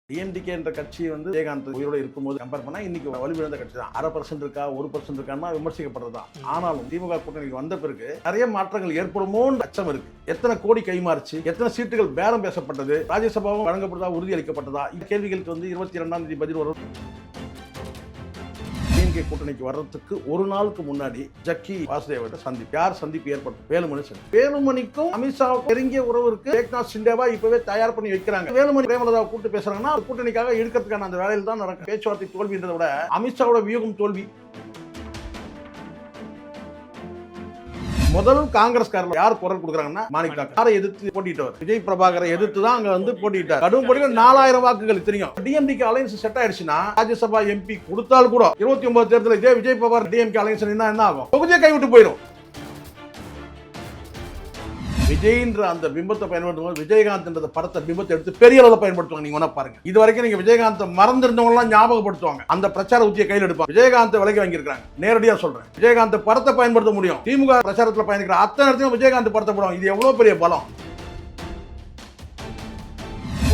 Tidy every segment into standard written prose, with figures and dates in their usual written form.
DMDK என்ற கட்சி வந்து விஜயகாந்த் உயிரோட இருக்கும்போது கம்பேர் பண்ணா இன்னைக்கு வலுவிழந்த கட்சி தான். 1/2% இருக்கா 1% இருக்கான்னா விமர்சிக்கப்படுறதுதான். ஆனாலும் திமுக கூட்டணிக்கு வந்த பிறகு நிறைய மாற்றங்கள் ஏற்படுமோன்னு அச்சம் இருக்கு. எத்தனை கோடி கைமாறுச்சு, எத்தனை சீட்டுகள் பேரம் பேசப்பட்டது, ராஜ்யசபாவும் வழங்கப்படுதா உறுதியளிக்கப்பட்டதா, இந்த கேள்விகளுக்கு வந்து 22ஆம் தேதி பதில் வரும். டிஎம்கே கூட்டணிக்கு வர்றதுக்கு ஒரு நாளுக்கு முன்னாடி ஜக்கி வாசுதேவ சந்திப்பு. யார் சந்திப்பு ஏற்படும்? வேலுமணி சந்திப்பு. வேலுமணிக்கும் அமித்ஷாவுக்கும் நெருங்கிய உறவு இருக்கு. ஏக்நாத் சிண்டேவா இப்பவே தயார் பண்ணி வைக்கிறாங்க. வேலுமணி பிரேமலதாவை கூட்டு பேசுறாங்கன்னா கூட்டணிக்காக இழுக்கிறதுக்கான அந்த வேலையில் தான் நடக்கும். பேச்சுவார்த்தை தோல்வின்றதை விட அமித்ஷாவோட வியூகம் தோல்வி. முதல் காங்கிரஸ்காரர் யார் குரல் கொடுக்குறாங்கன்னா மாணிக் யாரை எதிர்த்து போட்டிட்டவர் விஜய் பிரபாகரை எதிர்த்து தான் அங்க வந்து போட்டிட்டார். கடும் போட்டியில் 4000 வாக்குகள் தெரியும். டிஎம்டிகே அலையன்ஸ் செட் ஆயிடுச்சுன்னா ராஜ்யசபா எம்பி கொடுத்தால் கூட 29 தேர்தலில் இதே விஜய் பிரபாகர் டிஎம்கே அலையன்ஸ் என்ன ஆகும்? தொகுதியை கைவிட்டு போயிடும். விஜய்ன்ற அந்த பிம்பத்தை பயன்படுத்தும் போது விஜயகாந்த் படத்தை பிம்பத்தை எடுத்து பெரிய அளவில் பயன்படுத்துவாங்க. நீங்க வேணா பாருங்க. இது வரைக்கும் நீங்க விஜயகாந்த் மறந்திருந்தவங்க எல்லாம் ஞாபகப்படுத்துவாங்க. அந்த பிரச்சார உத்தியை கையில் எடுப்பாங்க. விஜயகாந்த் விலைக்கு வாங்கியிருக்காங்க. நேரடியா சொல்றேன். விஜயகாந்த் படத்தை பயன்படுத்த முடியும். திமுக பிரச்சாரத்தில் பயணிக்கிற அத்தனை இடத்தையும் விஜயகாந்த் படத்தை போடுவாங்க. இது எவ்வளவு பெரிய பலம்.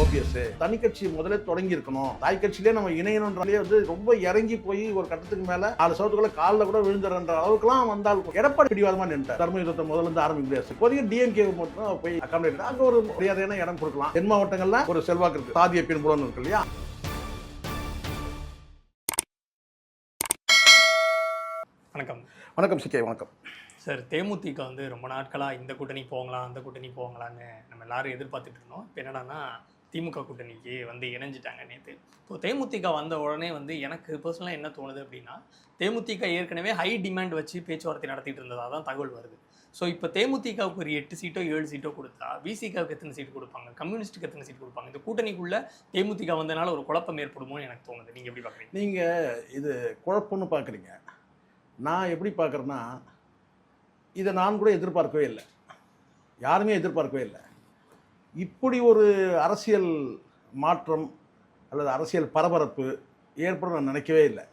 ஓபிஎஸ் தனி கட்சி முதல்ல தொடங்கி இருக்கணும். தாய் கட்சியிலே நம்ம இணையணும்ன்றாலே வந்து ரொம்ப இறங்கி போய் ஒரு கட்டத்துக்கு மேல 4 சவத்துக்குள்ள காலில் கூட விழுந்துறன்ற அளவுக்குலாம் வந்தால் எடப்பாடி பிடிவாதமா நின்றார். தர்ம யுத்தத்தை முதல்ல இருந்து ஆரம்பிக்க இப்போதைக்கு டிஎம்கே மட்டும் போய் அகாமடேட் அங்க ஒரு மரியாதையான இடம் கொடுக்கலாம். தென் மாவட்டங்கள்ல ஒரு செல்வாக்கு இருக்கு. சாதிய பின்புலம் இருக்கு இல்லையா? வணக்கம். வணக்கம் சிக்கே. வணக்கம் சார். தேமுதிக வந்து ரொம்ப நாட்களாக இந்த கூட்டணி போகலாம் அந்த கூட்டணி போகலான்னு நம்ம எல்லாரும் எதிர்பார்த்துட்டு இருந்தோம். இப்போ என்னடான்னா திமுக கூட்டணிக்கு வந்து இணைஞ்சிட்டாங்க நேற்று. இப்போ தேமுதிக வந்த உடனே வந்து எனக்கு பர்சனலாக என்ன தோணுது அப்படின்னா, தேமுதிக ஏற்கனவே ஹை டிமாண்ட் வச்சு பேச்சுவார்த்தை நடத்திட்டு இருந்ததாக தான் தகவல் வருது. ஸோ இப்போ தேமுதிகவுக்கு ஒரு 8 சீட்டோ 7 சீட்டோ கொடுத்தா விசிகாவுக்கு எத்தனை சீட்டு கொடுப்பாங்க, கம்யூனிஸ்ட்டுக்கு எத்தனை சீட்டு கொடுப்பாங்க? இந்த கூட்டணிக்குள்ளே தேமுதிக வந்தனால ஒரு குழப்பம் ஏற்படுமோன்னு எனக்கு தோணுது. நீங்கள் எப்படி பார்க்குறீங்க? நீங்கள் இது குழப்பம்னு பார்க்குறீங்க. நான் எப்படி பார்க்குறேன்னா, இதை நான் கூட எதிர்பார்க்கவே இல்லை. யாருமே எதிர்பார்க்கவே இல்லை. இப்படி ஒரு அரசியல் மாற்றம் அல்லது அரசியல் பரபரப்பு ஏற்படும் நான் நினைக்கவே இல்லை.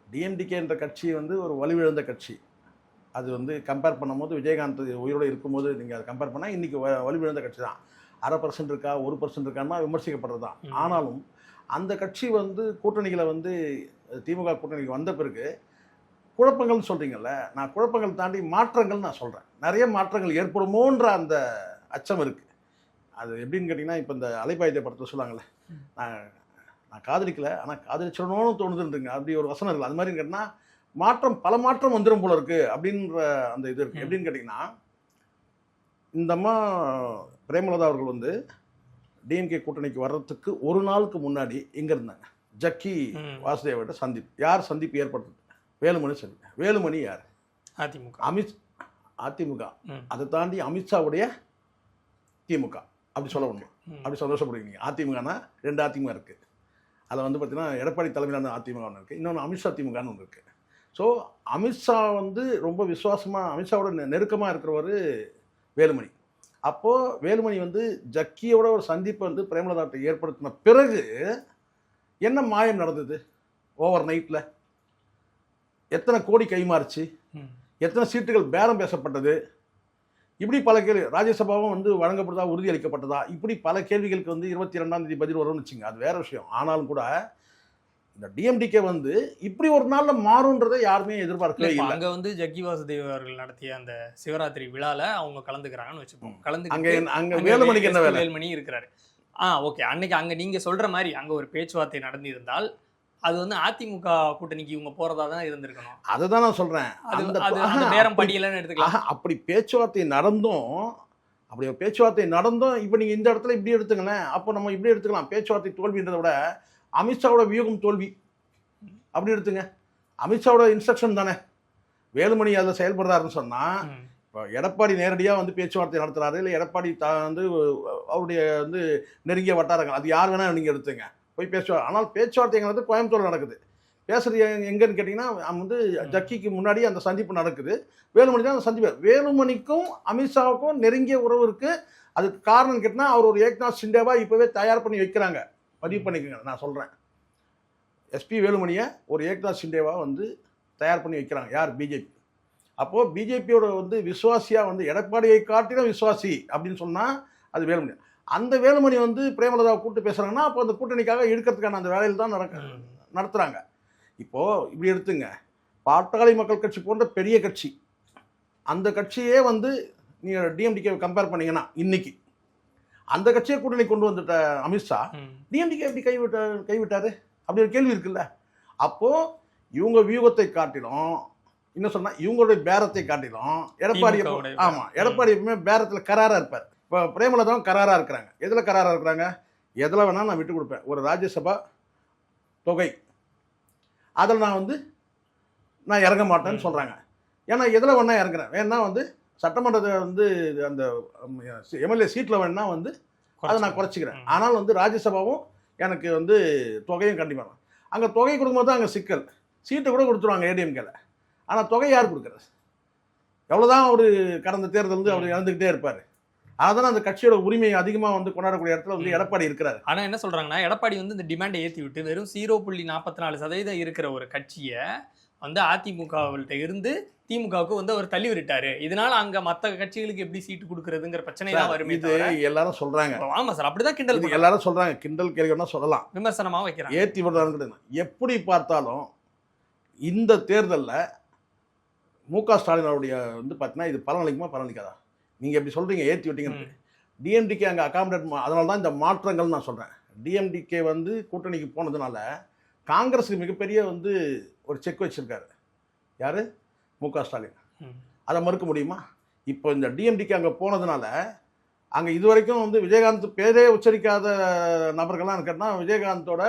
டிஎம்டிகே என்ற கட்சி வந்து ஒரு வலுவிழந்த கட்சி. அது வந்து கம்பேர் பண்ணும்போது விஜயகாந்த் உயிரோடு இருக்கும்போது நீங்கள் அதை கம்பேர் பண்ணால் இன்றைக்கி வலுவிழந்த கட்சி தான். 1/2% இருக்கா 1% இருக்கான்னா விமர்சிக்கப்படுறது தான். ஆனாலும் அந்த கட்சி வந்து கூட்டணிகளை வந்து திமுக கூட்டணிக்கு வந்த பிறகு குழப்பங்கள்னு சொல்கிறீங்கல்ல, நான் குழப்பங்கள் தாண்டி மாற்றங்கள் நான் சொல்கிறேன். நிறைய மாற்றங்கள் ஏற்படுமோன்ற அந்த அச்சம் இருக்குது. அது எப்படின்னு கேட்டிங்கன்னா, இப்போ இந்த அலைபாயுதே படத்தை சொல்லுவாங்கள்ல, நான் காதலிக்கலை ஆனால் காதலிச்சிடணும்னு தோணுதுன்றீங்க. அப்படி ஒரு வசனம் இருக்குது. அது மாதிரி கேட்டிங்கன்னா மாற்றம் பல மாற்றம் வந்துடும் போல இருக்குது அப்படின்ற அந்த இது இருக்குது. எப்படின்னு கேட்டிங்கன்னா, இந்த அம்மா பிரேமலதா அவர்கள் வந்து டிஎம்கே கூட்டணிக்கு வர்றதுக்கு ஒரு நாளுக்கு முன்னாடி எங்கே இருந்தாங்க? ஜக்கி வாசுதேவ சந்திப்பு. யார் சந்திப்பு ஏற்படுத்துது? வேலுமணி சந்திப்பு. வேலுமணி யார்? அதிமுக. அதிமுக. அதை தாண்டி அமித்ஷாவுடைய திமுக. அப்படி சொல்ல முடியும். அப்படி சந்தோஷப்படுவீங்க. அதிமுகனா 2 அதிமுக இருக்குது. அதில் வந்து பார்த்தீங்கன்னா எடப்பாடி தலைமையிலான அதிமுக ஒன்று இருக்குது, இன்னொன்று அமித்ஷா திமுகன்னு ஒன்று இருக்குது. ஸோ அமித்ஷா வந்து ரொம்ப விசுவாசமாக அமித்ஷாவோட நெருக்கமாக இருக்கிறவர் வேலுமணி. அப்போது வேலுமணி வந்து ஜக்கியோட ஒரு சந்திப்பை வந்து பிரேமலதாட்டை ஏற்படுத்தின பிறகு என்ன மாயம் நடந்தது? ஓவர் நைட்டில் எத்தனை கோடி கைமாறுச்சு, எத்தனை சீட்டுகள் பேரம் பேசப்பட்டது, இப்படி பல கேள்வி. ராஜ்யசபாவும் வந்து வழங்கப்படுதா உறுதியளிக்கப்பட்டதா, இப்படி பல கேள்விகளுக்கு வந்து 22ஆம் தேதி பதில் வரும்னு வச்சுங்க. அது வேற விஷயம். ஆனாலும் கூட இந்த டிஎம்டிகே வந்து இப்படி ஒரு நாள்ல மாறும்ன்றதை யாருமே எதிர்பார்க்கவே இல்லை. அங்க வந்து ஜக்கி வாசுதேவ் அவர்கள் நடத்திய அந்த சிவராத்திரி விழால அவங்க கலந்துக்கிறாங்கன்னு வச்சுப்போம். அங்க வேலுமணிக்கு என்ன வேலை? வேலுமணி இருக்கிறாரு. ஓகே. அன்னைக்கு அங்க நீங்க சொல்ற மாதிரி அங்க ஒரு பேச்சுவார்த்தை நடந்திருந்தால் அது வந்து அதிமுக கூட்டணிக்கு இவங்க போறதா தான் இருந்திருக்கணும். அதுதான் நான் சொல்றேன். அந்த நேரம் படியலன்னு எடுத்துக்கலாம். அப்படி பேச்சுவார்த்தை நடந்தும் இப்போ நீங்க இந்த இடத்துல இப்படி எடுத்துங்களேன், அப்போ நம்ம இப்படி எடுத்துக்கலாம். பேச்சுவார்த்தை தோல்வின்றதை விட அமித்ஷாவோட வியூகம் தோல்வி அப்படி எடுத்துங்க. அமித்ஷாவோட இன்ஸ்ட்ரக்ஷன் தானே வேலுமணி அதில் செயல்படுறாருன்னு சொன்னா, இப்போ எடப்பாடி நேரடியாக வந்து பேச்சுவார்த்தை நடத்துறாரு, இல்லை எடப்பாடி வந்து அவருடைய வந்து நெருங்கிய வட்டாரங்கள், அது யார் வேணா நீங்க எடுத்துங்க போய் பேச்சுவார். ஆனால் பேச்சுவார்த்தைங்கிறது கோயம்புத்தூர் நடக்குது. பேசுறது எங்கன்னு கேட்டிங்கன்னா வந்து ஜக்கிக்கு முன்னாடி அந்த சந்திப்பு நடக்குது. வேலுமணி தான் அந்த சந்திப்பு. வேலுமணிக்கும் அமித்ஷாவுக்கும் நெருங்கிய உறவு இருக்குது. அதுக்கு காரணம் கேட்டிங்கன்னா அவர் ஒரு ஏக்நாத் சிண்டேவா இப்போவே தயார் பண்ணி வைக்கிறாங்க. பதிவு பண்ணிக்கோங்க. நான் சொல்கிறேன், எஸ்பி வேலுமணியை ஒரு ஏக்நாத் சிண்டேவா வந்து தயார் பண்ணி வைக்கிறாங்க. யார்? பிஜேபி. அப்போது பிஜேபியோட வந்து விசுவாசியாக வந்து எடப்பாடியை காட்டிலும் விசுவாசி அப்படின்னு சொன்னால் அது வேலுமணி. அந்த வேலுமணி வந்து பிரேமலதாவை கூப்பிட்டு பேசுகிறாங்கன்னா அப்போ அந்த கூட்டணிக்காக இழுக்கிறதுக்கான அந்த வேலையில் தான் நடத்துகிறாங்க. இப்போது இப்படி எடுத்துங்க, பாட்டாளி மக்கள் கட்சி போன்ற பெரிய கட்சி, அந்த கட்சியே வந்து நீங்கள் டிஎம்டிகே கம்பேர் பண்ணீங்கன்னா இன்னைக்கு அந்த கட்சியை கூட்டணி கொண்டு வந்துட்ட அமித்ஷா டிஎம்டிகே எப்படி கைவிட்டாரு? அப்படி ஒரு கேள்வி இருக்குல்ல. அப்போது இவங்க வியூகத்தை காட்டிலும் இன்னும் சொன்னால் இவங்களுடைய பேரத்தை காட்டிலும் எடப்பாடி, ஆமாம், எடப்பாடி எப்பவுமே பேரத்தில் கராராக இருப்பார். இப்போ பிரேமலதாவும் கராராக இருக்கிறாங்க. எதில் கராராக இருக்கிறாங்க? எதில் வேணால் நான் விட்டு கொடுப்பேன். ஒரு ராஜ்யசபா தொகை அதில் நான் இறங்க மாட்டேன்னு சொல்கிறாங்க. ஏன்னா எதில் வேணா இறங்குறேன், வேணா சட்டமன்றத்தை அந்த எம்எல்ஏ சீட்டில் வேணா அதை நான் குறைச்சிக்கிறேன். ஆனால் ராஜ்யசபாவும் எனக்கு தொகையும் கண்டிப்பாக. அங்கே தொகை கொடுக்கும்போது தான் அங்கே சிக்கல். சீட்டை கூட கொடுத்துருவாங்க ஏடிஎம்கேல. ஆனால் தொகை யார் கொடுக்குறது? எவ்வளோதான் அவர் கடந்த தேர்தல் அவர் இழந்துக்கிட்டே இருப்பார். அதான் அந்த கட்சியோட உரிமையை அதிகமாக கொண்டாடக்கூடிய இடத்துல எடப்பாடி இருக்கிறாரு. ஆனால் என்ன சொல்கிறாங்கன்னா, எடப்பாடி இந்த டிமாண்டை ஏற்றி விட்டு வெறும் 0.44% இருக்கிற ஒரு கட்சியை அதிமுகவிட்ட இருந்து திமுகவுக்கு அவர் தள்ளி விட்டாரு. இதனால அங்க மத்த கட்சிகளுக்கு எப்படி சீட்டு கொடுக்கறதுங்கிற பிரச்சனை தான் வருமே. இது எல்லாரும் சொல்றாங்க. ஆமா சார், அப்படிதான் கிண்டல் எல்லாரும் சொல்றாங்க. கிண்டல் கேள்வினா சொல்லலாம், விமர்சனமா வைக்கிறாங்க, ஏற்றி விடுறாங்க. எப்படி பார்த்தாலும் இந்த தேர்தலில் மு.க. ஸ்டாலின் அவருடைய பார்த்தீங்கன்னா இது பலனளிக்குமா பலனளிக்காதா? நீங்கள் எப்படி சொல்கிறீங்க ஏற்றி விட்டீங்கன்னு. டிஎம்டிகே அங்கே அகாமடேட், அதனால தான் இந்த மாற்றங்கள் நான் சொல்கிறேன். டிஎம்டிகே கூட்டணிக்கு போனதுனால காங்கிரஸுக்கு மிகப்பெரிய ஒரு செக் வச்சுருக்காரு. யார்? மு.க. ஸ்டாலின். அதை மறுக்க முடியுமா? இப்போ இந்த டிஎம்டிகே அங்கே போனதுனால அங்கே இது வரைக்கும் விஜயகாந்த் பேரே உச்சரிக்காத நபர்கள்லாம் இருக்கிறனா விஜயகாந்தோட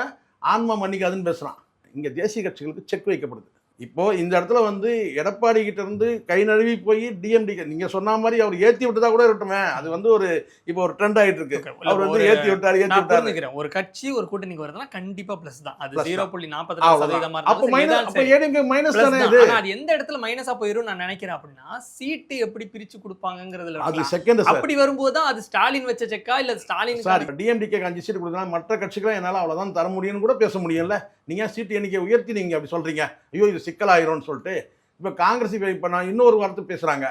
ஆன்மா மன்னிக்காதுன்னு பேசுகிறான். இங்கே தேசிய கட்சிகளுக்கு செக் வைக்கப்படுது. இப்போ இந்த இடத்துல எடப்பாடி கிட்ட இருந்து கை நழுவி போய் டிஎம்டிகே நீங்க சொன்ன மாதிரி அவர் ஏத்தி விட்டதா கூட இருக்கட்டுமே, அது ஒரு இப்போ ஒரு ட்ரெண்ட் ஆயிட்டு இருக்கு. அவர் ஏத்தி விட்டாரு. ஒரு கட்சி ஒரு கூட்டணிக்கு வருதுன்னா கண்டிப்பா பிளஸ் தான். அது 0.42% அப்ப ஏடிஎம்கே மைனஸ் தானே இது. அது எந்த இடத்துல மைனஸா போயிரும் நான் நினைக்கிறேன் அப்படின்னா, சீட்டு எப்படி பிரிச்சு கொடுப்பாங்கங்கிறதுல அது செகண்ட். அப்படி வரும்போது தான் அது ஸ்டாலின் வச்ச செக்கா இல்ல ஸ்டாலின் டிஎம்டிகே 5 சீட் கொடுத்தா மற்ற கட்சிகளும் என்னால அவ்வளவுதான் தர முடியும்னு கூட பேச முடியல. நீங்க சீட்டு எண்ணிக்கை உயர்த்தி நீங்க அப்படி சொல்றீங்க, ஐயோ இது சிக்கலாயிரும்னு சொல்லிட்டு. இப்போ காங்கிரஸ் இப்போ நான் இன்னொரு வார்த்தை பேசுறாங்க,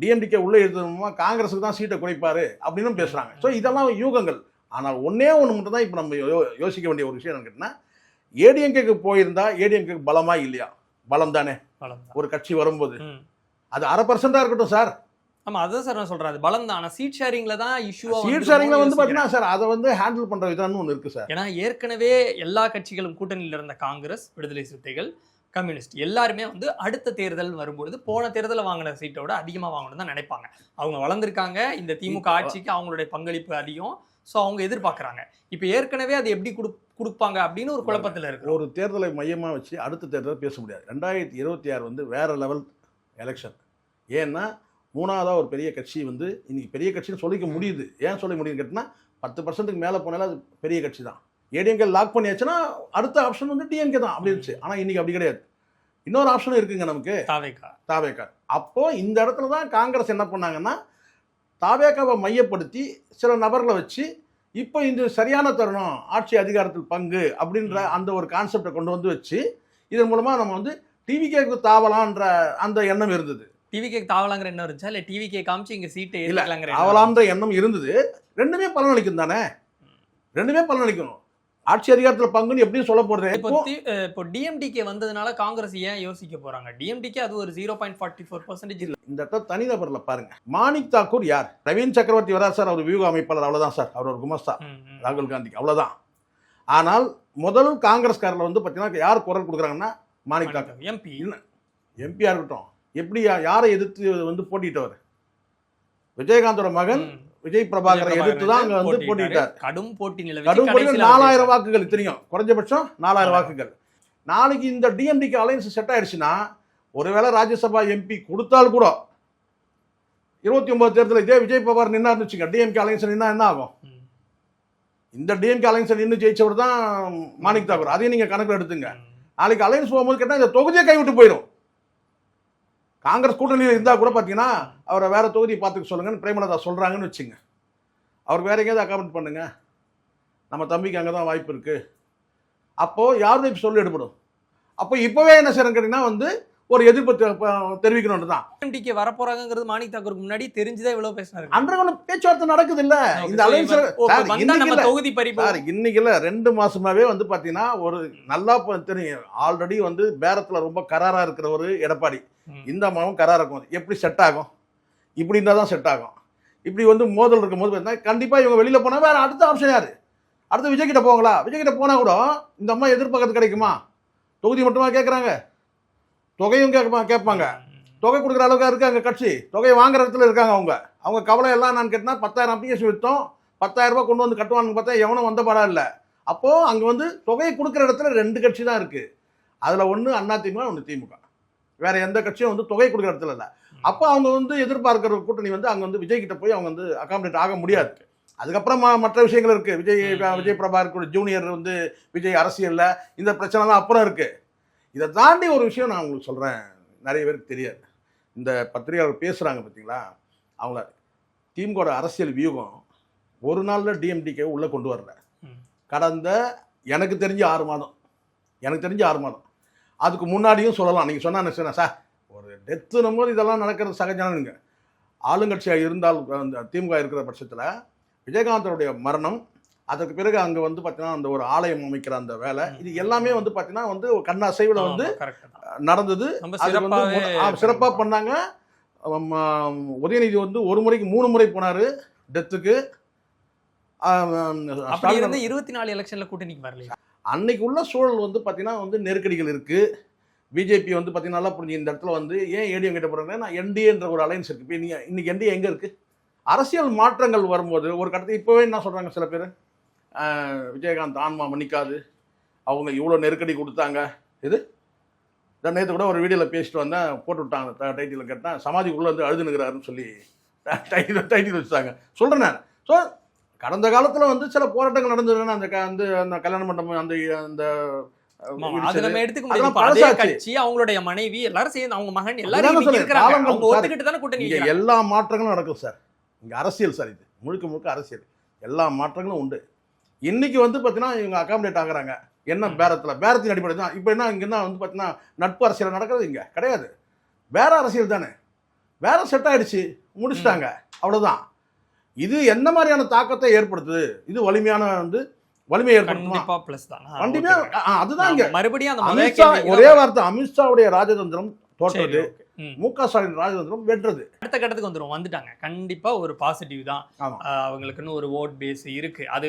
டிஎம்டிகே உள்ள எழுதுமா காங்கிரஸுக்கு தான் சீட்டை குறைப்பாரு அப்படின்னு பேசுறாங்க. ஸோ இதெல்லாம் யூகங்கள். ஆனால் ஒன்னே ஒன்று மட்டும் தான் இப்போ நம்ம யோசிக்க வேண்டிய ஒரு விஷயம் என்னன்னு கேட்டீங்கன்னா, ஏடிஎம்கேக்கு போயிருந்தா ஏடிஎம்கேக்கு பலமா இல்லையா? பலம் தானே. ஒரு கட்சி வரும்போது அது 0.5% இருக்கட்டும் சார். ஆமா, அதான் சார் நான் சொல்றேன், அது பலம் தான். ஆனா சீட் ஷேரிங்ல தான் இஷ்யூ. சீட் ஷேரிங்ல பாத்தீங்கன்னா சார் அதை ஹேண்டில் பண்ற விதம்னு ஒன்று இருக்கு சார். ஏன்னா ஏற்கனவே எல்லா கட்சிகளும் கூட்டணியில் இருந்த காங்கிரஸ், விடுதலை சிறுத்தைகள், கம்யூனிஸ்ட் எல்லாருமே அடுத்த தேர்தல் வரும்பொழுது போன தேர்தலில் வாங்கின சீட்டோட அதிகமாக வாங்கணும் தான் நினைப்பாங்க. அவங்க வளர்ந்துருக்காங்க, இந்த திமுக ஆட்சிக்கு அவங்களுடைய பங்களிப்பு அதிகம். ஸோ அவங்க எதிர்பார்க்குறாங்க. இப்போ ஏற்கனவே அது எப்படி கொடுப்பாங்க அப்படின்னு ஒரு குழப்பத்தில் இருக்கு. ஒரு தேர்தலை மையமாக வச்சு அடுத்த தேர்தல் பேச முடியாது. 2026 வேற லெவல் எலெக்ஷன். ஏன்னா மூணாவதாக ஒரு பெரிய கட்சி இன்னைக்கு பெரிய கட்சின்னு சொல்லிக்க முடியுது. ஏன் சொல்ல முடியுதுன்னு கேட்டிங்கன்னா 10% மேலே போனாலும் அது பெரிய கட்சி தான். ஏடிஎம்கே லாக் பண்ணியாச்சுன்னா அடுத்த ஆப்ஷன் டிஎம்கே தான் அப்படி இருந்துச்சு. ஆனால் இன்னைக்கு அப்படி கிடையாது. இன்னொரு ஆப்ஷனும் இருக்குங்க நமக்கு, தாவேகா. அப்போ இந்த இடத்துல தான் காங்கிரஸ் என்ன பண்ணாங்கன்னா, தாவேகாவை மையப்படுத்தி சில நபர்களை வச்சு இப்போ இந்த சரியான தருணம் ஆட்சி அதிகாரத்தில் பங்கு அப்படின்ற அந்த ஒரு கான்செப்டை கொண்டு வச்சு இதன் மூலமாக நம்ம டிவிகேக்கு தாவலான்ற அந்த எண்ணம் இருந்தது. டிவிகே தாவலாங்கிற எண்ணம் இருந்துச்சா இல்லை டிவிகே காமிச்சு இங்கே சீட்டை ஏற்கலாங்கிற தாவலான்ற எண்ணம் இருந்தது. ரெண்டுமே பலனளிக்கும் தானே, ரெண்டுமே பலனளிக்கணும். ஆட்சி அதிகாரத்தில் பங்குன்னு எப்படியும் சொல்ல போறது. இப்போ டிஎம்டிகே வந்ததுனால காங்கிரஸ் ஏன் யோசிக்க போறாங்க? டிஎம்டிகே அது ஒரு 0.44% இல்லை. இந்த இடத்துல தனிநபர்ல பாருங்க, மாணிக் தாக்கூர் யார்? நவீன் சக்கரவர்த்தி வரார் சார், அவர் வியூக அமைப்பாளர், அவ்வளவுதான் சார். அவர் ஒரு குமஸ்தா ராகுல் காந்திக்கு, அவ்வளவுதான். ஆனால் முதல் காங்கிரஸ்காரில் பார்த்தீங்கன்னா யார் குரல் கொடுக்குறாங்கன்னா மாணிக் தாக்கூர். எம்பியா இருக்கட்டும், எப்படி யாரை எதிர்த்து போட்டிட்டவர்? விஜயகாந்தோட மகன் விஜய் பிரபாகரை எதிர்த்து தான் அங்க போட்டிட்டார். கடும் போட்டி 4000 வாக்குகள், இத்தனையும் குறைஞ்சபட்சம் 4000 வாக்குகள். நாளைக்கு இந்த டிஎம்டிக்கு அலையன்ஸ் செட் ஆயிடுச்சுன்னா, ஒருவேளை ராஜ்யசபா எம்பி கொடுத்தால் கூட 29 தேர்தலில் இதே விஜய் பிரபாகர் நின்னார்னு வச்சுங்க, டிஎம்கே அலையன்ஸ் நின்னா என்ன ஆகும்? இந்த டிஎம்கே அலையன்ஸ் நின்று ஜெயிச்சவர் தான் மாணிக் தாக்கூர். அதையும் நீங்க கணக்கில் எடுத்துங்க. நாளைக்கு அலையன்ஸ் போகும்போது கேட்டால் இந்த தொகுதியை கைவிட்டு போயிடும். காங்கிரஸ் கூட்டணியில் இருந்தால் கூட பார்த்தீங்கன்னா அவரை வேற தொகுதியை பார்த்துக்க சொல்லுங்கன்னு பிரேமலதா சொல்கிறாங்கன்னு வச்சுங்க. அவர் வேற எங்கேயாவது அக்காமெண்ட் பண்ணுங்க, நம்ம தம்பிக்கு அங்கே தான் வாய்ப்பு இருக்குது. அப்போது யாருடைய சொல்லி எடுப்படும். அப்போ இப்போவே என்ன செய்யறேன்னு கேட்டிங்கன்னா ஒரு எதிர்ப்பு தெரிவிக்கணும் தான். டிஎம்டிகே வர போறாங்கிறது மாணிக் தாக்கூருக்கு முன்னாடி தெரிஞ்சுதான் இவ்வளவு பேசினாரு. அன்றைய பேச்சுவார்த்தை நடக்குது இல்ல இந்த அலைன்ஸ். தொகுதி பறிப்பு இன்னைக்கு இல்ல 2 மாசமாவே வந்து பாத்தீங்கன்னா ஒரு நல்லா தெரியும். ஆல்ரெடி வந்து பேரத்துல ரொம்ப கராரா இருக்கிற ஒரு எடப்பாடி, இந்த மாவும் கராரா இருக்கும். எப்படி செட் ஆகும்? இப்படி இருந்தா தான் செட் ஆகும். இப்படி வந்து மோதல் இருக்கும் போது கண்டிப்பா இவங்க வெளியில போனா வேற அடுத்த ஆப்ஷன் யாரு? அடுத்து விஜய் கிட்ட போங்களா? விஜய் கிட்ட போனா கூட இந்த அம்மா எதிர்பார்க்கறது கிடைக்குமா? தொகுதி மட்டுமா கேட்கறாங்க, தொகையும் கேட்பாங்க. தொகை கொடுக்குற அளவுக்கு இருக்காங்க கட்சி, தொகையை வாங்குற இடத்துல இருக்காங்க. அவங்க கவலை எல்லாம் நான் கேட்டா 10,000 அப்ளிகேஷன் விற்றோம், 10,000 ரூபாய் கொண்டு வந்து கட்டுவான்னு பார்த்தா எவனும் வந்த பாடா இல்லை. அப்போ அங்க வந்து தொகையை கொடுக்குற இடத்துல 2 கட்சி தான் இருக்கு. அதுல ஒன்று அதிமுக, ஒன்று திமுக. வேற எந்த கட்சியும் வந்து தொகை கொடுக்குற இடத்துல இல்லை. அப்போ அவங்க வந்து எதிர்பார்க்கிற கூட்டணி வந்து அங்க வந்து விஜய் கிட்ட போய் அவங்க வந்து அகாமடேட் ஆக முடியாது. அதுக்கப்புறம் மற்ற விஷயங்கள் இருக்கு. விஜய் பிரபாகர் ஜூனியர் வந்து விஜய் அரசியல்ல இந்த பிரச்சனைலாம் அப்புறம் இருக்கு. இதை தாண்டி ஒரு விஷயம் நான் உங்களுக்கு சொல்றேன், நிறைய பேருக்கு தெரியாது. இந்த பத்திரிகையாளர் பேசுறாங்க பார்த்தீங்களா, அவங்கள திமுக அரசியல் வியூகம் ஒரு நாள்ல டிஎம்டிகே உள்ள கொண்டு வரல. கடந்த எனக்கு தெரிஞ்சு 6 மாதம் அதுக்கு முன்னாடியும் சொல்லலாம். நீங்க சொன்னா சார் ஒரு டெத்துனும் போது இதெல்லாம் நடக்கிறது சகஜானுங்க. ஆளுங்கட்சியாக இருந்தால் திமுக இருக்கிற பட்சத்தில் விஜயகாந்தருடைய மரணம், அதற்கு பிறகு அங்கே வந்து பார்த்தீங்கன்னா அந்த ஒரு ஆலயம் அமைக்கிற அந்த வேலை, இது எல்லாமே வந்து பார்த்தீங்கன்னா வந்து கண்ணாசைவில் வந்து நடந்தது. அது வந்து சிறப்பாக பண்ணாங்க. உதயநிதி வந்து 1 முறைக்கு 3 முறை போனாரு டெத்துக்கு. 24 எலெக்ஷன்ல கூட்டணிக்கு வரல. அன்னைக்கு உள்ள சூழல் வந்து பார்த்தீங்கன்னா வந்து நெருக்கடிகள் இருக்கு. பிஜேபி வந்து பார்த்தீங்கன்னா நல்லா புரிஞ்சு இந்த இடத்துல வந்து ஏன் ஏடிஎம் கிட்ட போறாங்கன்னா என்டிஏன்ற ஒரு அலைன்ஸ் இருக்கு. இப்போ இன்னைக்கு என்டிஏ எங்க இருக்கு? அரசியல் மாற்றங்கள் வரும்போது ஒரு கட்டத்தில் இப்போவே என்ன சொல்கிறாங்க சில பேர், விஜயகாந்த் ஆன்மா மன்னிக்காது, அவங்க இவ்வளோ நெருக்கடி கொடுத்தாங்க. இது நேற்று கூட ஒரு வீடியோவில் பேசிட்டு வந்தேன், போட்டு விட்டாங்க டைட்டில் கேட்டேன், சமாதிக்குள்ளே வந்து அழுதுனுங்கிறாருன்னு சொல்லி டைட்டில் வச்சுட்டாங்க. சொல்கிறேன் நான். ஸோ கடந்த காலத்தில் வந்து சில போராட்டங்கள் நடந்ததுன்னா அந்த கல்யாண மண்டபம் அந்த அவங்களுடைய மனைவி எல்லாரும் சேர்ந்து அவங்க மகன் எல்லாரும் எல்லா மாற்றங்களும் நடக்கும் சார். இங்க அரசியல் சார், இது முழுக்க அரசியல். எல்லா மாற்றங்களும் உண்டு. இன்னைக்கு வந்து பார்த்தீங்கன்னா இவங்க அகாமடேட் ஆகுறாங்க. என்ன பேரத்தின் அடிப்படை தான். இப்போ என்ன இங்கே தான் வந்து பார்த்தீங்கன்னா நட்பு அரசியல் நடக்கிறது இங்கே கிடையாது. வேற அரசியல் தானே, வேற செட் ஆயிடுச்சு, முடிச்சுட்டாங்க, அவ்வளோதான். இது என்ன மாதிரியான தாக்கத்தை ஏற்படுத்துது? இது வலிமையான வந்து வலிமை ஏற்படுத்துமா? அதுதான் இங்க மறுபடியும் ஒரே வார்த்தை, அமித்ஷாவுடைய ராஜதந்திரம் தோற்றது, முக ஸ்டாலின் ராஜதந்திரம் வென்றது. அடுத்த கட்டத்துக்கு வந்துட்டாங்க. கண்டிப்பா ஒரு பாசிட்டிவ் தான். அவங்களுக்குன்னு ஒரு ஓட் பேஸ் இருக்கு. அது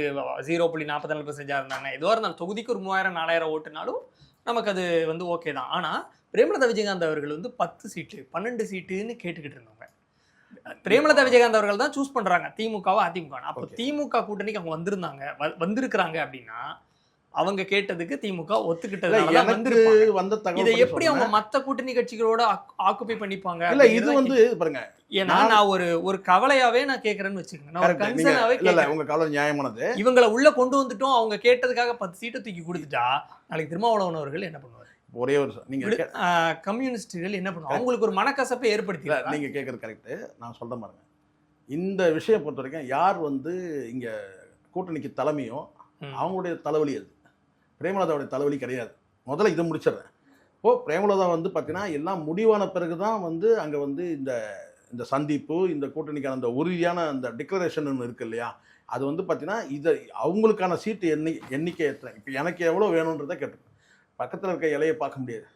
0.44% இருந்தாங்க. எதுவாக இருந்தாலும் தொகுதிக்கு ஒரு 3000-4000 ஓட்டுனாலும் நமக்கு அது வந்து ஓகே தான். ஆனா பிரேமலதா விஜயகாந்த் அவர்கள் வந்து 10 சீட்டு 12 சீட்டுன்னு கேட்டுக்கிட்டு இருந்தவங்க. பிரேமலதா விஜயகாந்த் அவர்கள் தான் சூஸ் பண்றாங்க திமுகவா அதிமுக. அப்போ திமுக கூட்டணிக்கு அவங்க வந்திருக்கிறாங்க அப்படின்னா அவங்க கேட்டதுக்கு திமுக ஒத்துக்கிட்டது. இதை எப்படி அவங்க மத்த கூட்டணி கட்சிகளோட ஆக்குபை பண்ணிப்பாங்க? இல்ல இது வந்து பாருங்க, ஏன்னா நான் ஒரு கவலையாவே நான் கேட்கறேன்னு வச்சுக்கோங்க. உங்க கவலை நியாயமானது. இவங்களை உள்ள கொண்டு வந்துட்டோம், அவங்க கேட்டதுக்காக 10 சீட்டை தூக்கி கொடுத்துட்டா நாளைக்கு திருமாவளவன் அவர்கள் என்ன பண்ணுவார்? ஒரே ஒரு நீங்க கம்யூனிஸ்டுகள் என்ன பண்ணுவாங்க? அவங்களுக்கு ஒரு மனக்கசப்பை ஏற்படுத்தி. நீங்க கேட்கறது கரெக்ட். நான் சொல்ற பாருங்க, இந்த விஷயம் பொறுத்த வரைக்கும் யார் வந்து இங்க கூட்டணிக்கு தலைமையோ அவங்களுடைய தலைவலி அது. பிரேமலதாவுடைய தலைவலி கிடையாது. முதல்ல இதை முடிச்சிடுறேன். இப்போ பிரேமலதா வந்து பார்த்தீங்கன்னா எல்லாம் முடிவான பிறகு தான் வந்து அங்கே வந்து இந்த சந்திப்பு, இந்த கூட்டணிக்கான அந்த உறுதியான அந்த டிக்ளரேஷன் இருக்கு இல்லையா, அது வந்து பார்த்தீங்கன்னா இதை அவங்களுக்கான சீட்டு எண்ணிக்கை எத்தனை, இப்போ எனக்கு எவ்வளோ வேணுன்றதை கேட்டு பக்கத்தில் இருக்க இலையை பார்க்க முடியாது.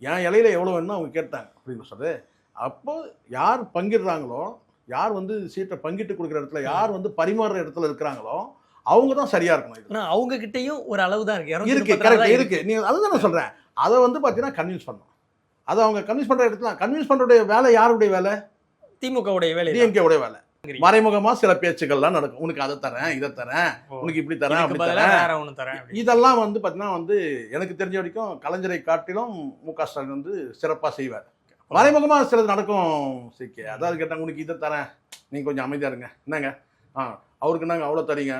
என் இலையில எவ்வளோ வேணும்னு அவங்க கேட்டாங்க அப்படின்னு சொல்றது. அப்போ யார் பங்கிடுறாங்களோ, யார் வந்து சீட்டை பங்கிட்டு கொடுக்குற இடத்துல, யார் வந்து பரிமாறுற இடத்துல இருக்கிறாங்களோ அவங்க தான் சரியா இருக்கணும். அவங்க கிட்டையும் ஒரு அளவு தான் இருக்கு. கரெக்ட் இருக்கு. நீங்க அதுதான் நான் சொல்றேன். அதை வந்து பாத்தீங்கன்னா கன்வின்ஸ் பண்ணணும். அதை அவங்க கன்வின்ஸ் பண்ற இடத்துல கன்வின்ஸ் பண்றடைய வேலை யாருடைய வேலை? திமுகவுடைய வேலை, டிஎம்கே உடைய வேலை. மறைமுகமா சில பேச்சுக்கள்லாம் நடக்கும். உனக்கு அதை தரேன், இதை தரேன், உனக்கு இப்படி தரேன், அப்படி தரேன். இதெல்லாம் வந்து பாத்தீங்கன்னா வந்து எனக்கு தெரிஞ்ச வரைக்கும் கலைஞரை காட்டிலும் முக ஸ்டாலின் வந்து சிறப்பா செய்வார். மறைமுகமா சிலது நடக்கும். சிக்கே அதாவது கேட்டாங்க, உனக்கு இதை தரேன், நீங்க கொஞ்சம் அமைதியா இருங்க, என்னங்க அவருக்கு நாங்கள் அவ்வளோ தரீங்க,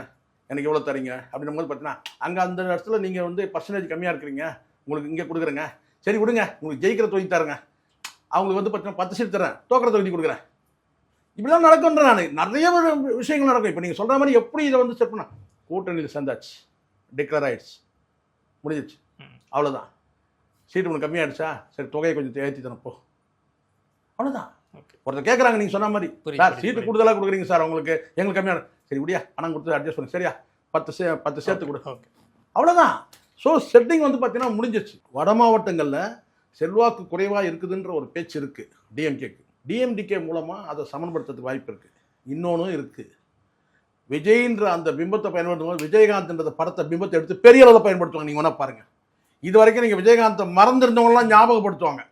எனக்கு எவ்வளோ தரீங்க அப்படின்னும் போது பார்த்தீங்கன்னா அங்கே அந்த இடத்துல நீங்கள் வந்து பர்சன்டேஜ் கம்மியாக இருக்கிறீங்க, உங்களுக்கு இங்கே கொடுக்குறேங்க, சரி விடுங்க, உங்களுக்கு ஜெயிக்கிற தொகுதி தரேங்க, அவங்களுக்கு வந்து பார்த்தீங்கன்னா 10 சீட் தரேன், தோக்கிற தொகுதி கொடுக்குறேன். இப்படிலாம் நடக்கும்ன்ற நான் நிறைய விஷயங்கள் நடக்கும். இப்போ நீங்கள் சொல்கிற மாதிரி எப்படி இதை வந்து செட் பண்ண கூட்டணியில் சேர்ந்தாச்சு, டிக்ளேர் ஆயிடுச்சு, முடிஞ்சிச்சு, அவ்வளோதான். சீட்டு உனக்கு கம்மியாயிடுச்சா, சரி தொகையை கொஞ்சம் ஏற்றி தரப்போ, அவ்வளோதான். ஓகே. ஒருத்தர் கேட்குறாங்க நீங்கள் சொன்ன மாதிரி, புரியுது, சார் புரியுது, சீட்டு புரியுது. கூடுதலாக கொடுக்குறீங்க சார், உங்களுக்கு எங்களுக்கு கம்மியான, சரி விடியா பணம் கொடுத்து அட்ஜஸ்ட் பண்ணு, சரியா 10 சேர்த்து கொடு, ஓகே. அவ்வளோதான். ஸோ செட்டிங் வந்து பார்த்தீங்கன்னா முடிஞ்சிச்சு. வட மாவட்டங்களில் செல்வாக்கு குறைவாக இருக்குதுன்ற ஒரு பேச்சு இருக்குது டிஎம்கேக்கு. டிஎம்டிகே மூலமாக அதை சமன்படுத்துறதுக்கு வாய்ப்பு இருக்குது. இன்னொன்றும் இருக்குது, விஜய்ன்ற அந்த பிம்பத்தை பயன்படுத்தும் போது விஜயகாந்த்ன்ற படத்தை பிம்பத்தை எடுத்து பெரிய அளவில் பயன்படுத்துவாங்க. நீங்கள் வேணால் பாருங்கள், இது வரைக்கும் நீங்கள் விஜயகாந்தை மறந்துருந்தவங்களாம் ஞாபகப்படுத்துவாங்க.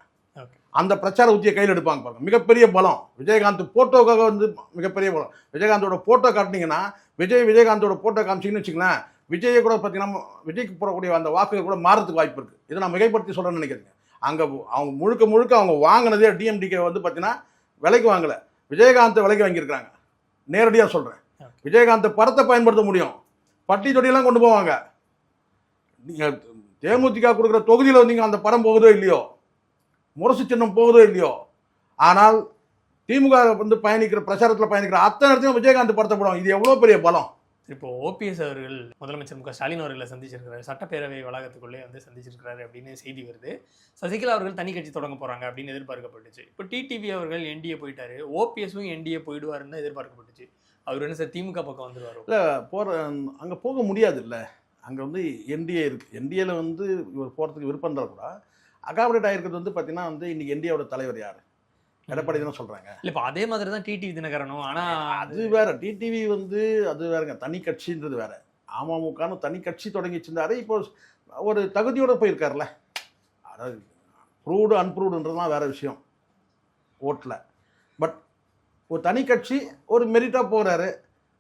ஓகே. அந்த பிரச்சார உத்தியை கையில் எடுப்பாங்க பாருங்க. மிகப்பெரிய பலம் விஜயகாந்த் போட்டோக்காக வந்து மிகப்பெரிய பலம். விஜயகாந்தோட போட்டோ காட்டினீங்கன்னா, விஜயகாந்தோட போட்டோ காமிச்சிங்கன்னு வச்சுங்களேன், விஜயை கூட பார்த்தீங்கன்னா விஜய்க்கு போடக்கூடிய அந்த வாக்குகள் கூட மாறதுக்கு வாய்ப்பு இருக்குது. இதை நான் மிகைப்படுத்தி சொல்கிறேன்னு நினைக்கிறேங்க. அங்கே அவங்க முழுக்க அவங்க வாங்கினதே டிஎம்டிகே வந்து பார்த்தீங்கன்னா விலைக்கு வாங்கலை, விஜயகாந்தை விலைக்கு வாங்கியிருக்கிறாங்க. நேரடியாக சொல்கிறேன், விஜயகாந்த் படத்தை பயன்படுத்த முடியும், பட்டி தொட்டியெல்லாம் கொண்டு போவாங்க. நீங்கள் தேமுதிக கொடுக்குற தொகுதியில் வந்தீங்க, அந்த படம் போகுதோ இல்லையோ, முரசு சின்னம் போகுதோ இல்லையோ, ஆனால் திமுக வந்து பயணிக்கிற பிரச்சாரத்தில் பயணிக்கிற அத்தனை இடத்தையும் விஜயகாந்த் படத்தை போடுவாங்க. இது எவ்வளோ பெரிய பலம். இப்போ ஓபிஎஸ் அவர்கள் முதலமைச்சர் மு க ஸ்டாலின் அவர்களை சந்திச்சிருக்கிறாரு, சட்டப்பேரவை வளாகத்துக்குள்ளே வந்து சந்திச்சிருக்கிறாரு அப்படின்னு செய்தி வருது. சசிகலா அவர்கள் தனி கட்சி தொடங்க போறாங்க அப்படின்னு எதிர்பார்க்கப்பட்டுச்சு. இப்போ டிடிவி அவர்கள் என்டிஏ போயிட்டாரு, ஓபிஎஸும் என்டிஏ போயிடுவாருன்னு எதிர்பார்க்கப்பட்டுச்சு. அவர் என்ன சார் திமுக பக்கம் வந்துருவாரோ? இல்லை அங்கே போக முடியாது. இல்லை, அங்கே வந்து என்டிஏ இருக்குது. என்டிஏல வந்து இவர் போகிறதுக்கு விருப்பம் இருந்தால் கூட அகாமடேட் ஆகிருக்கிறது வந்து பார்த்தீங்கன்னா வந்து இன்னைக்கு என்டிஏவோட தலைவர் யார், எடப்பாடி தானே சொல்கிறாங்க. இல்லை, இப்போ அதே மாதிரி தான் டிடிவி தினகரனும். ஆனால் அது வேற, டிடிவி வந்து அது வேறங்க, தனி கட்சின்றது வேற. அமமுகன்னு தனி கட்சி தொடங்கி வச்சிருந்தாரு, இப்போ ஒரு தகுதியோட போயிருக்காருல்ல. அதாவது ப்ரூவ்டு அன்ப்ரூவ்டுன்றதுலாம் வேற விஷயம் ஓட்டில். பட் ஒரு தனி கட்சி ஒரு மெரிட்டாக போகிறாரு.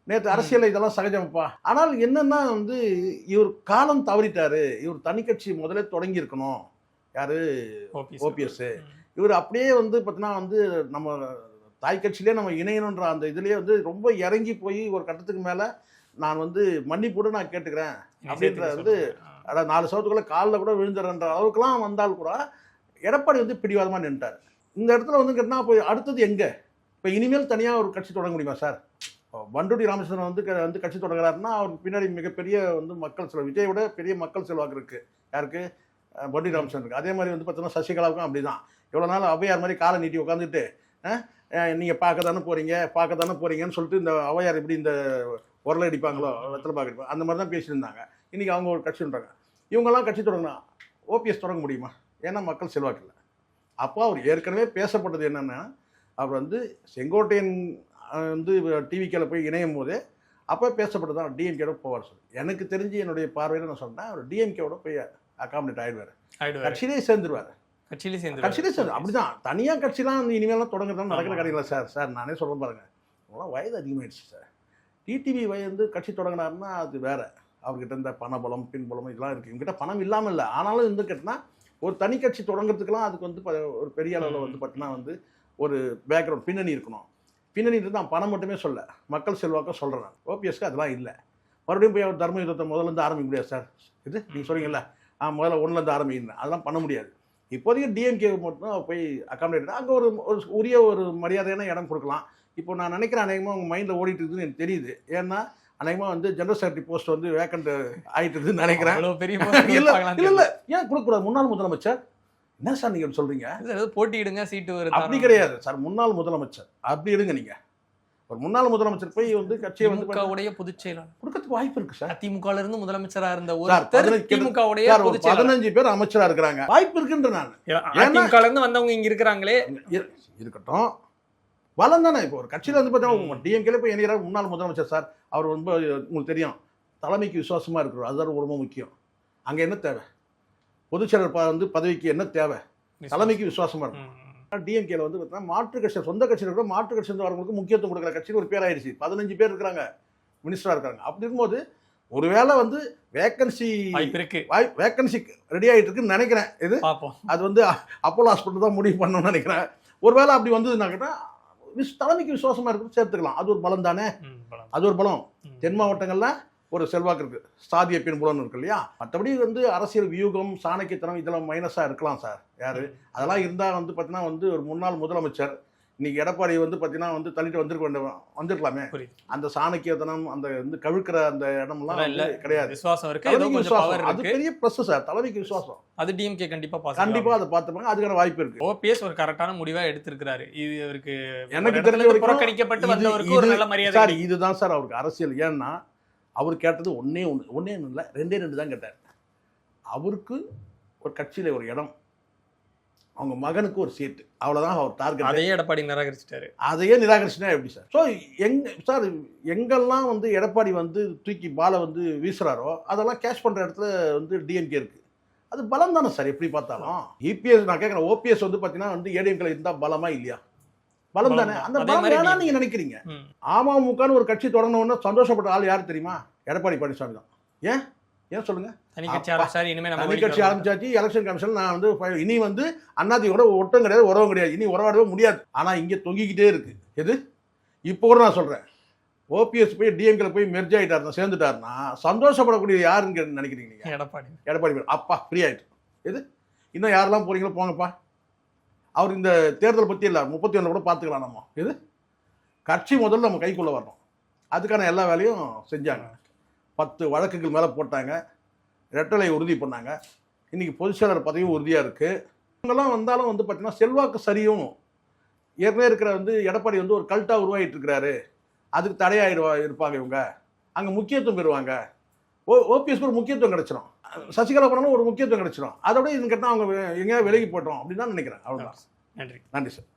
நேற்று அரசியல் இதெல்லாம் சகஜமப்பா. ஆனால் என்னன்னா வந்து இவர் காலம் தவறிட்டாரு. இவர் தனி கட்சி முதல்ல தொடங்கி இருக்கணும். யாரு? ஓபிஎஸ். இவர் அப்படியே வந்து பார்த்தீங்கன்னா வந்து நம்ம தாய் கட்சியிலே நம்ம இணையணுன்ற அந்த இதுலேயே வந்து ரொம்ப இறங்கி போய் ஒரு கட்டத்துக்கு மேலே நான் வந்து மன்னிப்போடு நான் கேட்டுக்கிறேன் அப்படின்ற வந்து, அதாவது 4 சவத்துக்குள்ளே காலில் கூட விழுந்துடுறன்ற அளவுக்குலாம் வந்தால் கூட எடப்பாடி வந்து பிடிவாதமாக நின்ட்டார். இந்த இடத்துல வந்து கேட்டால் போய் அடுத்தது எங்கே? இப்போ இனிமேல் தனியாக ஒரு கட்சி தொடங்க முடியுமா சார்? பண்டூடி ராமச்சந்திரன் வந்து கட்சி தொடங்குறாருன்னா அவருக்கு பின்னாடி மிகப்பெரிய வந்து மக்கள் செல்வாக்கு, விஜயை விட பெரிய மக்கள் செல்வாக்கு இருக்குது. யாருக்கு? பண்டூடி ராமச்சந்திரனுக்கு. அதே மாதிரி வந்து பார்த்தீங்கன்னா சசிகலாவுக்கும் அப்படி தான். எவ்வளோ நாள் அவையார் மாதிரி காலை நீட்டி உட்காந்துட்டு நீங்கள் பார்க்க தானே போகிறீங்கன்னு சொல்லிட்டு இந்த அவையார் எப்படி இந்த உரலை அடிப்பாங்களோ, வெத்தலை பார்க்க அடிப்பாங்க, அந்த மாதிரி தான் பேசியிருந்தாங்க. இன்றைக்கி அவங்க ஒரு கட்சி பண்ணுறாங்க. இவங்கெல்லாம் கட்சி தொடங்கினா ஓபிஎஸ் தொடங்க முடியுமா? ஏன்னா மக்கள் செல்வாக்கு இல்லை. அப்போ அவர் ஏற்கனவே பேசப்பட்டது என்னென்னா, அவர் வந்து செங்கோட்டையன் வந்து டிவிக்கில் போய் இணையும் போதே அப்போ பேசப்பட்டது தான் டிஎம்கேட போவார் சொல்லி. எனக்கு தெரிஞ்சு என்னுடைய பார்வையில் நான் சொன்னேன், அவர் டிஎம்கேவோட போய் அகாமடேட் ஆகிடுவார், கட்சியிலே சேர்ந்துருவார். கட்சியிலே சேர்ந்து அப்படிதான். தனியாக கட்சிலாம் வந்து இனிமேலாம் தொடங்குறதுலாம் நடக்கிற காரியங்களா சார்? நானே சொல்கிறேன் பாருங்கள், அவங்களாம் வயது அதிகமாகிடுச்சு சார். டிடிவி வயது கட்சி தொடங்கினாருன்னா அது வேற. அவர்கிட்ட இந்த பணபலம் பின்பலம் இதெல்லாம் இருக்குது. இவங்ககிட்ட பணம் இல்லாமல் இல்லை, ஆனாலும் வந்து கேட்டால் ஒரு தனி கட்சி தொடங்குறதுக்கெல்லாம் அதுக்கு வந்து ஒரு பெரிய அளவில் வந்து பார்த்தீங்கன்னா வந்து ஒரு பேக்ரவுண்ட் பின்னணி இருக்கணும். பின்னணின்றது நான் பணம் மட்டுமே சொல்ல, மக்கள் செல்வாக்க சொல்கிறேன் நான். ஓபிஎஸ்க்கு அதெல்லாம் இல்லை. மறுபடியும் போய் அவர் தர்ம யுத்தத்தை முதல்லேருந்து ஆரம்பிக்க முடியாது சார். இது நீங்கள் சொல்கிறீங்கல்ல, முதல்ல 1லேருந்து ஆரம்பிக்கணும், அதெல்லாம் பண்ண முடியாது. இப்போதைக்கு டிஎம்கே மட்டும் போய் அகாமடேட் அங்கே ஒரு உரிய ஒரு மரியாதையான இடம் கொடுக்கலாம். இப்போ நான் நினைக்கிறேன் அநேகமாக உங்கள் மைண்டில் ஓடிட்டு இருக்குதுன்னு எனக்கு தெரியுது. ஏன்னா அநேகமாக வந்து ஜெனரல் செக்ரட்டரி போஸ்ட் வந்து வேக்கண்ட் ஆகிட்டு இருக்குதுன்னு நினைக்கிறேன். இல்லை ஏன் கொடுக்கக்கூடாது? முன்னாள் முதலமைச்சர் என்ன சார் நீங்கள் சொல்கிறீங்க? போட்டியிடுங்க, சீட்டு வரும். அப்படி கிடையாது சார். முன்னாள் முதலமைச்சர் அப்படி எடுங்க. நீங்கள் ஒரு முன்னாள் முதலமைச்சர் போய் வந்து கட்சியை வந்து பொதுச் செயலாளர் கொடுக்கறதுக்கு வாய்ப்பு இருக்கு சார். திமுகல இருந்து முதலமைச்சரா இருந்த ஒரு திமுகவுடைய 15 பேர் அமைச்சரா இருக்கிறாங்க, வாய்ப்பு இருக்குன்ற நான். திமுகல இருந்து வந்தவங்க இங்க இருக்கிறாங்களே, இருக்கட்டும், பலம் தானே. இப்போ ஒரு கட்சியில வந்து பார்த்தீங்கன்னா டிஎம்கேல போய் இணைகிறார் முன்னாள் முதலமைச்சர் சார். அவர் ரொம்ப உங்களுக்கு தெரியும், தலைமைக்கு விசுவாசமா இருக்கிறார், அதுதான் ரொம்ப முக்கியம். அங்க என்ன தேவை? பொதுச்செயலர் வந்து பதவிக்கு என்ன தேவை? தலைமைக்கு விசுவாசமா இருக்கும். டிஎம்கேல வந்து பார்த்தீங்கன்னா மாற்று கட்சி, சொந்த கட்சியில் இருக்கிற மாற்று கட்சி வரவங்களுக்கு முக்கியத்துவம் கொடுக்குற கட்சிக்கு ஒரு பேர் ஆயிடுச்சு. 15 பேர் இருக்கிறாங்க, மினிஸ்டரா இருக்காங்க. அப்படி இருக்கும்போது ஒருவேளை வந்து வேக்கன்சி ரெடி ஆகிட்டு இருக்குன்னு நினைக்கிறேன். இது அது வந்து அப்போலோ ஹாஸ்பிட்டல் தான் முடிவு பண்ணணும்னு நினைக்கிறேன். ஒருவேளை அப்படி வந்ததுன்னா கேட்டால் தலைமைக்கு விசுவாசமா இருக்கு சேர்த்துக்கலாம். அது ஒரு பலம் தானே. அது ஒரு பலம். தென் மாவட்டங்கள்ல ஒரு செல்வாக்கு இருக்கு, சாதிய பின்புலம் இருக்கு இல்லையா. மற்றபடி வந்து அரசியல் வியூகம், சாணக்கியத்தனம் இதெல்லாம் மைனஸாக இருக்கலாம் சார். யாரு அதெல்லாம் இருந்தால் வந்து பார்த்தீங்கன்னா வந்து ஒரு முன்னாள் முதலமைச்சர் இன்னைக்கு எடப்பாடி வந்து பார்த்தீங்கன்னா வந்து தள்ளிட்டு வந்திருக்கலாமே. புரியுது. அந்த சாணக்கியத்தனம், அந்த வந்து கவிழ்க்கிற அந்த இடம்லாம் இல்ல வந்து கிடையாது. விசுவாசம் இருக்கு, ஏதோ தலைமைக்கு கொஞ்சம் பவர் விசுவாசம். அது இருக்கு. பெரிய ப்ளஸ் சார். தலைமைக்கு விசுவாசம். அது டிஎம்கே கண்டிப்பா கண்டிப்பா பாசிட்டிவ். அதை பார்த்துப்பாங்க. அதுக்கான வாய்ப்பு இருக்கு. ஓபிஎஸ் ஒரு கரெக்டான முடிவா எடுத்திருக்கிறாரு. இது இவருக்கு எனக்கு ஒரு தெரிஞ்ச இடத்துல வரைக்கும் புறக்கணிக்கப்பட்டு வந்தவருக்கு ஒரு நல்ல மரியாதை சார், கிடைக்கும். இதுதான் சார் அவருக்கு அரசியல். ஏன்னா அவர் கேட்டது ஒன்னே இல்லை, ரெண்டே தான் கேட்டார். அவருக்கு ஒரு கட்சியில ஒரு இடம், அவங்க மகனுக்கு ஒரு சீட்டு, அவ்வளவுதான் அவர் டார்கெட். அதையே எடப்பாடி நிராகரிச்சிட்டாரு. அதையே நிராகரிச்சுனா எப்படி சார்? ஸோ சார் எங்கெல்லாம் வந்து எடப்பாடி வந்து தூக்கி பாலை வந்து வீசுறாரோ அதெல்லாம் கேஷ் பண்ற இடத்துல வந்து டிஎம்கே இருக்கு. அது பலம் தானே சார் எப்படி பார்த்தாலும். இபிஎஸ் நான் கேட்குறேன், ஓபிஎஸ் வந்து பார்த்தீங்கன்னா வந்து ஏடிஎம்கே இருந்தால் பலமா இல்லையா? பலம் தானே. அந்த அதே பலம் மாதிரி வேணாம் நீங்க நினைக்கிறீங்க. ம். அமமுகன்னு ஒரு கட்சி தொடங்கினோன்னு சந்தோஷப்பட்ட ஆள் யார் தெரியுமா? எடப்பாடி பழனிசாமி தான். ஏன் சொல்லுங்க? தனி கட்சி ஆரம்பிச்சாரு. இனிமே நம்ம தனி கட்சி ஆரம்பிச்சாச்சு. எலெக்ஷன் கமிஷன் நான் வந்து இனி வந்து அண்ணாதி கூட ஒட்டும் கிடையாது, உறவும் கிடையாது, இனி உறவாடவே முடியாது. ஆனா இங்க தொங்கிக்கிட்டே இருக்கு. எது இப்போ கூட நான் சொல்றேன், ஓபிஎஸ் போய் டிஎம்கேல போய் மெர்ஜ் ஆயிட்டாருன்னா, சேர்ந்துட்டாருன்னா சந்தோஷப்படக்கூடிய யாருன்னு நினைக்கிறீங்க நீங்க? எடப்பாடி. எடப்பாடி அப்பா ஃப்ரீ ஆயிட்டு. எது இன்னும் யாரெல்லாம் போறீங்களோ போங்கப்பா. அவர் இந்த தேர்தல் பத்தி இல்லை, 31 கூட பார்த்துக்கலாம் நம்ம. எது கட்சி முதல்ல நம்ம கைக்குள்ள வரணும். அதுக்கான எல்லா வேலையும் செஞ்சாங்க. 10 வழக்குகள் மேலே போட்டாங்க, ரெட்டலை உறுதி பண்ணாங்க. இன்னைக்கு பொதுச்செயலாளர் பதவியும் உறுதியாக இருக்கு. இவங்கெல்லாம் வந்தாலும் வந்து பார்த்தீங்கன்னா செல்வாக்கு சரியும். ஏற்கனவே இருக்கிற வந்து எடப்பாடி வந்து ஒரு கல்ட்டாக உருவாகிட்டு இருக்கிறாரு, அதுக்கு இருப்பாங்க இவங்க, அங்கே முக்கியத்துவம் பெறுவாங்க. ஓபிஎஸ்க்கு ஒரு முக்கியத்துவம் கிடைச்சிடும், சசிகலா பண்ணாலும் ஒரு முக்கியத்துவம் கிடைச்சிடும். அதோட இது கேட்டால் அவங்க எங்கேயாவது விலகி போட்டோம் அப்படின்னு தான் நினைக்கிறேன். அவ்வளோதான். நன்றி. நன்றி சார்.